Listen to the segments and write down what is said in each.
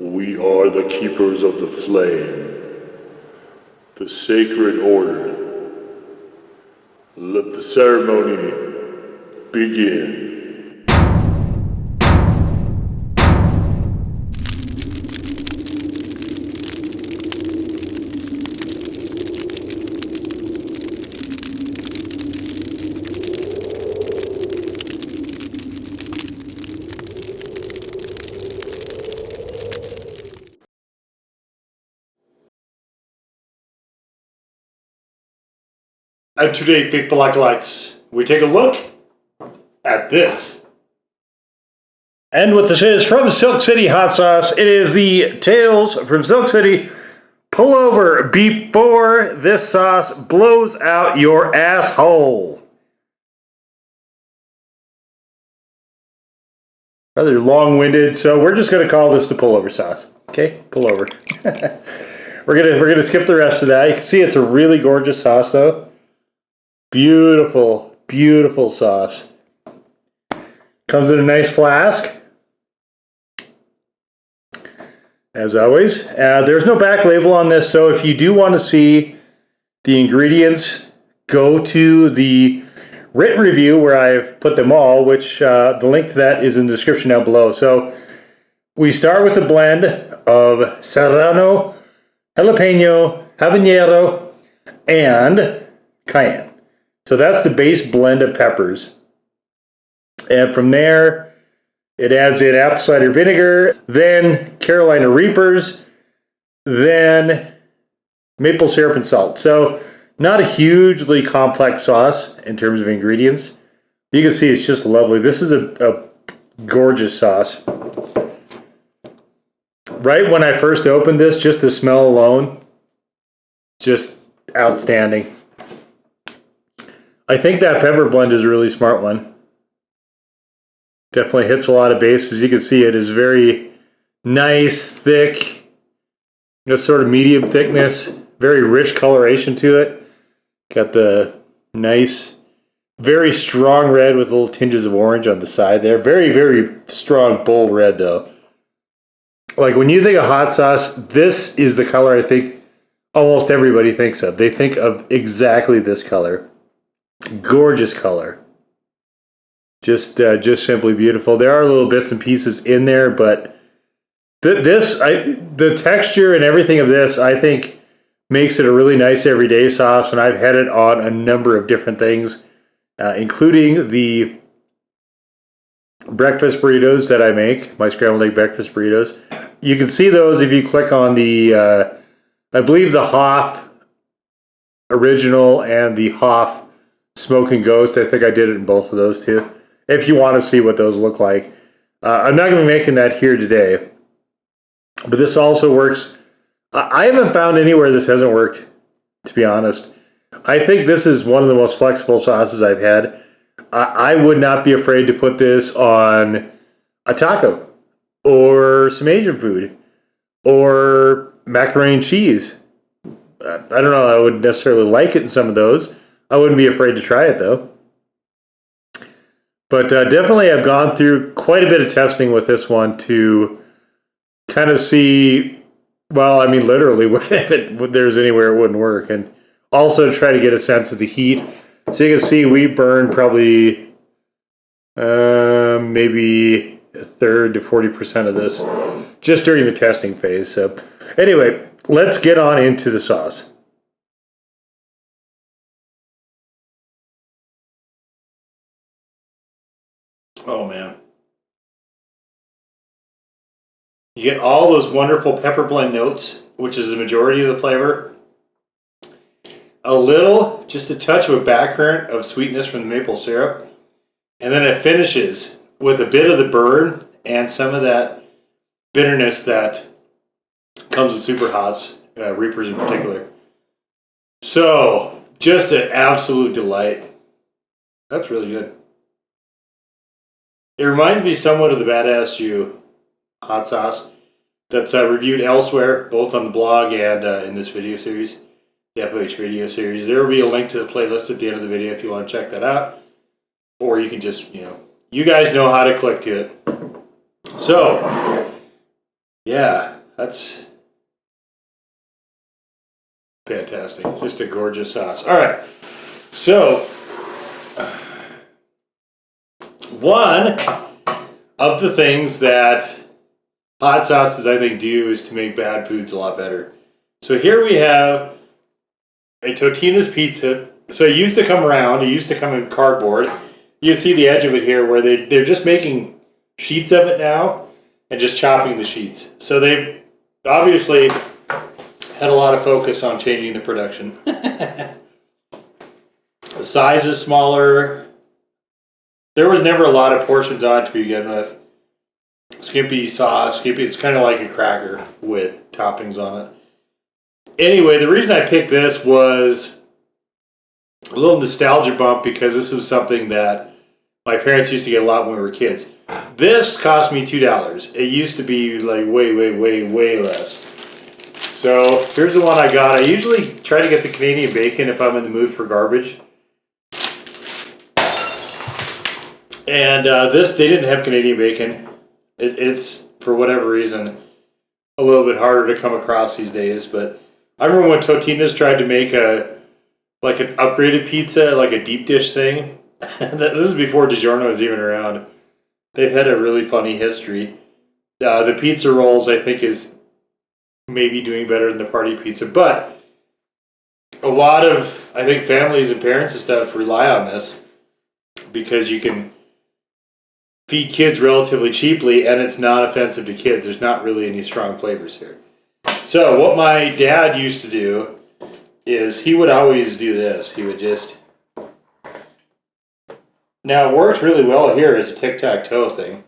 We are the keepers of the flame, the sacred order. Let the ceremony begin. And today, Faithful Acolytes, we take a look at this. And what this is from Silk City Hot Sauce, it is the Tales from Silk City pullover before this sauce blows out your asshole. Rather long-winded, so we're just going to call this the pullover sauce. Okay, pullover. we're gonna skip the rest of that. You can see it's a really gorgeous sauce, though. Beautiful, beautiful sauce. Comes in a nice flask. As always. There's no back label on this, so if you do want to see the ingredients, go to the written review where I've put them all, which the link to that is in the description down below. So we start with a blend of serrano, jalapeno, habanero, and cayenne. So that's the base blend of peppers. And from there, it adds in apple cider vinegar, then Carolina Reapers, then maple syrup and salt. So not a hugely complex sauce in terms of ingredients. You can see it's just lovely. This is a gorgeous sauce. Right when I first opened this, just the smell alone, just outstanding. I think that pepper blend is a really smart one. Definitely hits a lot of bases. You can see it is very nice, thick, sort of medium thickness, very rich coloration to it. Got the nice, very strong red with little tinges of orange on the side there. Very, very strong, bold red though. Like when you think of hot sauce, this is the color I think almost everybody thinks of. They think of exactly this color. Gorgeous color. Just simply beautiful. There are little bits and pieces in there, but the texture and everything of this, I think, makes it a really nice everyday sauce, and I've had it on a number of different things, including the breakfast burritos that I make, my scrambled egg breakfast burritos. You can see those if you click on the, I believe the Hoff original and the Hoff Smoking Ghost. I think I did it in both of those too. If you want to see what those look like. I'm not going to be making that here today. But this also works. I haven't found anywhere this hasn't worked, to be honest. I think this is one of the most flexible sauces I've had. I would not be afraid to put this on a taco or some Asian food or macaroni and cheese. I don't know. I wouldn't necessarily like it in some of those. I wouldn't be afraid to try it, though. But definitely I've gone through quite a bit of testing with this one to kind of see, well, I mean, literally, if there's anywhere it wouldn't work. And also try to get a sense of the heat. So you can see we burned probably maybe a third to 40% of this just during the testing phase. So anyway, let's get on into the sauce. Oh, man. You get all those wonderful pepper blend notes, which is the majority of the flavor. A little, just a touch of a backcurrent of sweetness from the maple syrup. And then it finishes with a bit of the burn and some of that bitterness that comes with Super Hots, Reapers in particular. So, just an absolute delight. That's really good. It reminds me somewhat of the Badass Jew hot sauce that's reviewed elsewhere, both on the blog and in this video series, the FOH video series. There will be a link to the playlist at the end of the video if you want to check that out. Or you can just, you guys know how to click to it. So, Yeah, that's fantastic. Just a gorgeous sauce. All right. So, one of the things that hot sauces, I think, do is to make bad foods a lot better. So here we have a Totino's pizza. So it used to come around. It used to come in cardboard. You can see the edge of it here where they're just making sheets of it now and just chopping the sheets. So they obviously had a lot of focus on changing the production. The size is smaller. There was never a lot of portions on it to begin with. Skimpy sauce, skimpy. It's kind of like a cracker with toppings on it. Anyway, the reason I picked this was a little nostalgia bump because this was something that my parents used to get a lot when we were kids. This cost me $2. It used to be like way less. So here's the one I got. I usually try to get the Canadian bacon if I'm in the mood for garbage. And this, they didn't have Canadian bacon. It's, for whatever reason, a little bit harder to come across these days. But I remember when Totino's tried to make an upgraded pizza, like a deep dish thing. This is before DiGiorno was even around. They've had a really funny history. The pizza rolls, I think, is maybe doing better than the party pizza. But a lot of, I think, families and parents and stuff rely on this because you can feed kids relatively cheaply and it's not offensive to kids. There's not really any strong flavors here. So what my dad used to do is he would always do this. He would just... Now it works really well here as a tic-tac-toe thing.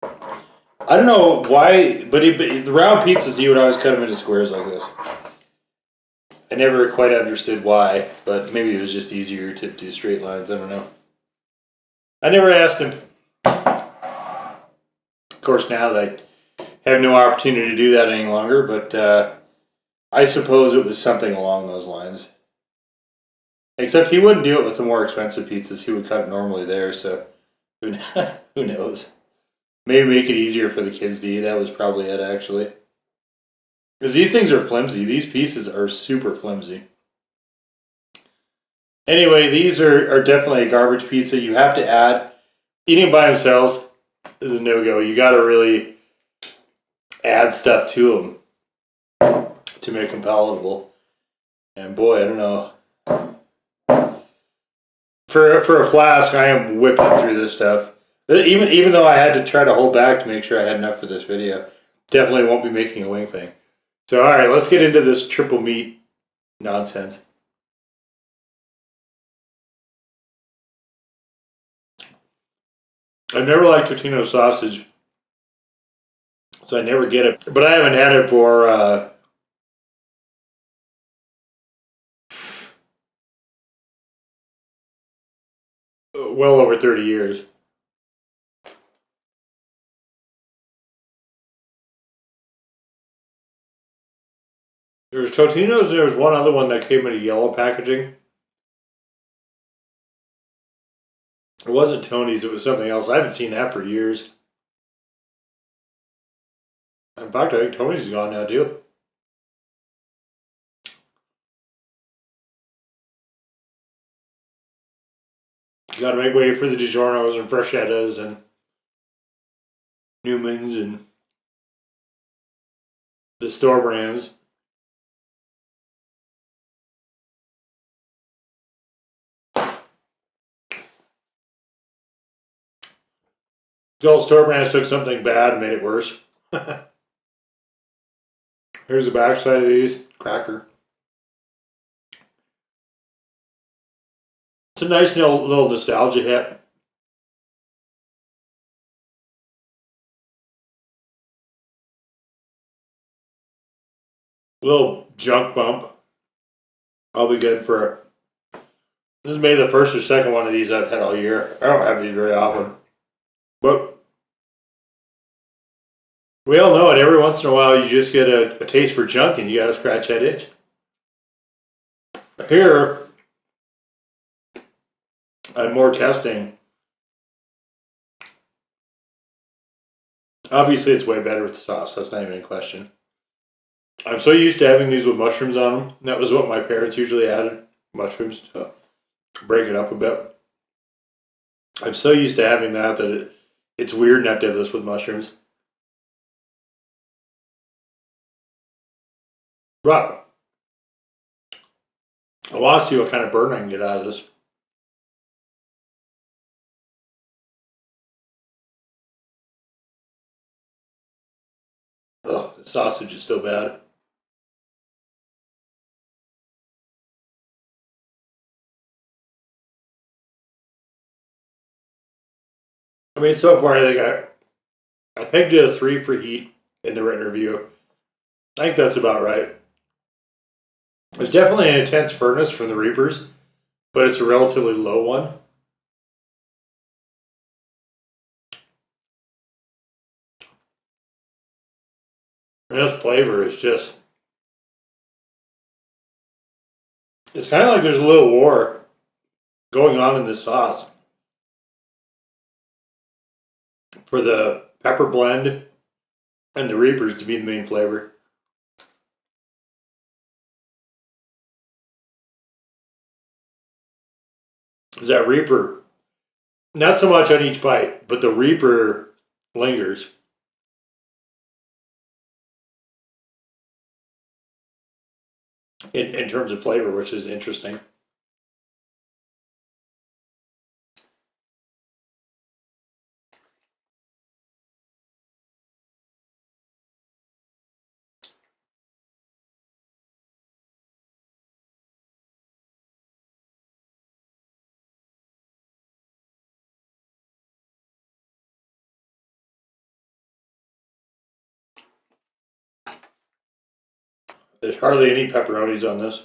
I don't know why, but the round pizzas, he would always cut them into squares like this. I never quite understood why, but maybe it was just easier to do straight lines. I don't know. I never asked him. Of course, now they have no opportunity to do that any longer, but I suppose it was something along those lines. Except he wouldn't do it with the more expensive pizzas. He would cut it normally there, so who knows? Maybe make it easier for the kids to eat. That was probably it, actually. Because these things are flimsy. These pieces are super flimsy. Anyway, these are definitely a garbage pizza. You have to add... Eating by themselves is a no-go. You got to really add stuff to them to make them palatable. And boy, I don't know. For a flask, I am whipping through this stuff. Even though I had to try to hold back to make sure I had enough for this video. Definitely won't be making a wing thing. So, alright, let's get into this triple meat nonsense. I've never liked Totino sausage, so I never get it. But I haven't had it for well over 30 years. There's Totino's, and there's one other one that came in a yellow packaging. It wasn't Tony's, it was something else. I haven't seen that for years. In fact, I think Tony's is gone now too. You gotta make way for the DiGiorno's and Freshettas and Newman's and the store brands. The old store brands took something bad and made it worse. Here's the backside of these. Cracker. It's a nice little nostalgia hit. Little junk bump. I'll be good for... This is maybe the first or second one of these I've had all year. I don't have these very often. But we all know it. Every once in a while you just get a taste for junk and you gotta scratch that itch. Here, I'm more testing. Obviously, it's way better with the sauce. That's not even a question. I'm so used to having these with mushrooms on them. That was what my parents usually added, mushrooms, to break it up a bit. I'm so used to having that it's weird not to have this with mushrooms. But I want to see what kind of burn I can get out of this. Oh, the sausage is still bad. I mean, so far, I think I pegged it a 3 for heat in the written review. I think that's about right. There's definitely an intense furnace from the Reapers, but it's a relatively low one. And this flavor is just... It's kind of like there's a little war going on in this sauce for the pepper blend and the Reapers to be the main flavor. Is that Reaper? Not so much on each bite, but the Reaper lingers. In terms of flavor, which is interesting. There's hardly any pepperonis on this.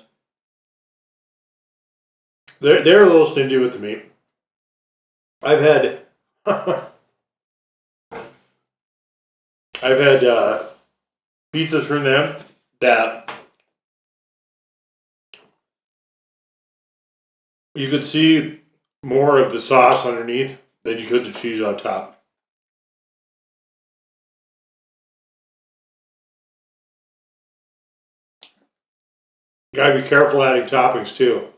They're a little stingy with the meat. I've had pizzas from them that you could see more of the sauce underneath than you could the cheese on top. Gotta be careful adding toppings too,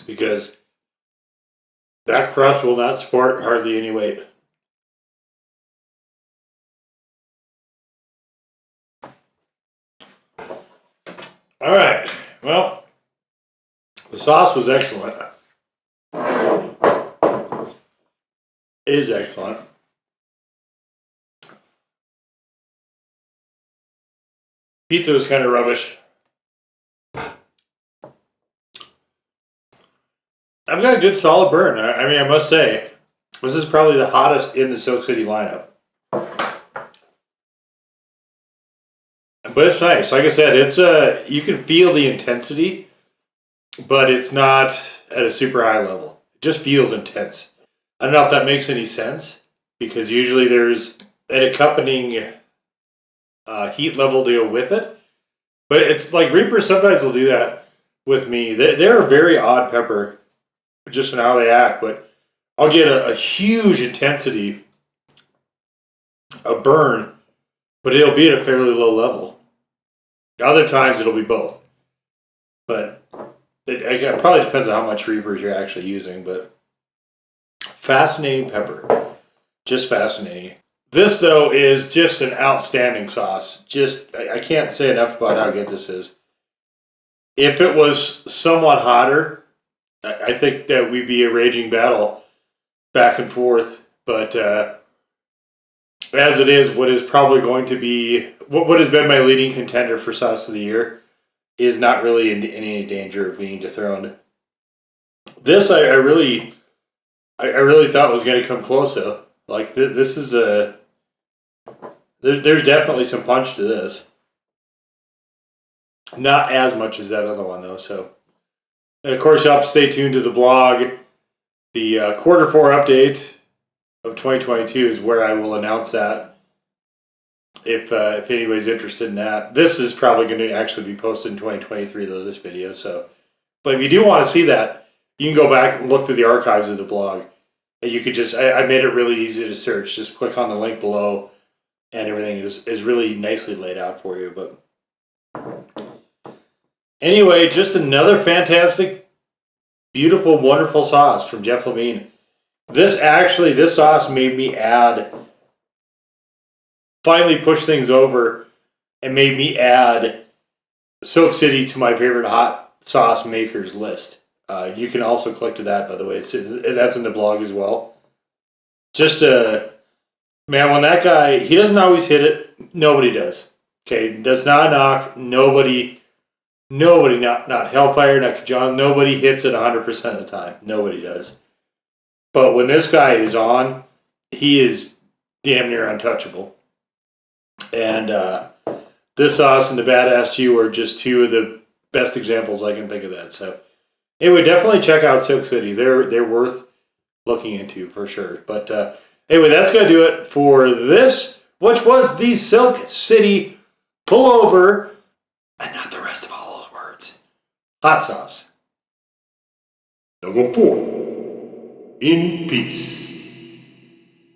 because that crust will not support hardly any weight. All right, well, the sauce was excellent. It is excellent. Pizza was kind of rubbish. I've got a good solid burn. I mean, I must say, this is probably the hottest in the Silk City lineup. But it's nice. Like I said, it's you can feel the intensity, but it's not at a super high level. It just feels intense. I don't know if that makes any sense, because usually there's an accompanying heat level to go with it. But it's like Reapers sometimes will do that with me. They're a very odd pepper, just in how they act, but I'll get a huge intensity, a burn, but it'll be at a fairly low level. Other times it'll be both. But it probably depends on how much Reapers you're actually using, but fascinating pepper. Just fascinating. This, though, is just an outstanding sauce. I can't say enough about how good this is. If it was somewhat hotter, I think that we'd be a raging battle back and forth. But as it is, what is probably going to be, what has been my leading contender for sauce of the year is not really in any danger of being dethroned. This, I really thought was going to come close, though. Like, this is there's definitely some punch to this. Not as much as that other one, though, so. And of course, you'll have to stay tuned to the blog. The Q4 update of 2022 is where I will announce that. If anybody's interested in that. This is probably going to actually be posted in 2023, though, this video. So, but if you do want to see that, you can go back and look through the archives of the blog. You could just, I made it really easy to search. Just click on the link below, and everything is really nicely laid out for you. But anyway, just another fantastic, beautiful, wonderful sauce from Jeff Levine. This sauce made me finally push things over and made me add Silk City to my favorite hot sauce makers list. You can also click to that, by the way. That's in the blog as well. Just man, when that guy, he doesn't always hit it. Nobody does. Okay, does not knock. Nobody, not Hellfire, not John. Nobody hits it 100% of the time. Nobody does. But when this guy is on, he is damn near untouchable. And this sauce and the Badass Chew are just two of the best examples I can think of that. So anyway, definitely check out Silk City. They're worth looking into for sure. But anyway, that's going to do it for this, which was the Silk City pullover, and not the rest of all those words. Hot sauce. Now go forth in peace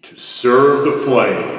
to serve the flame.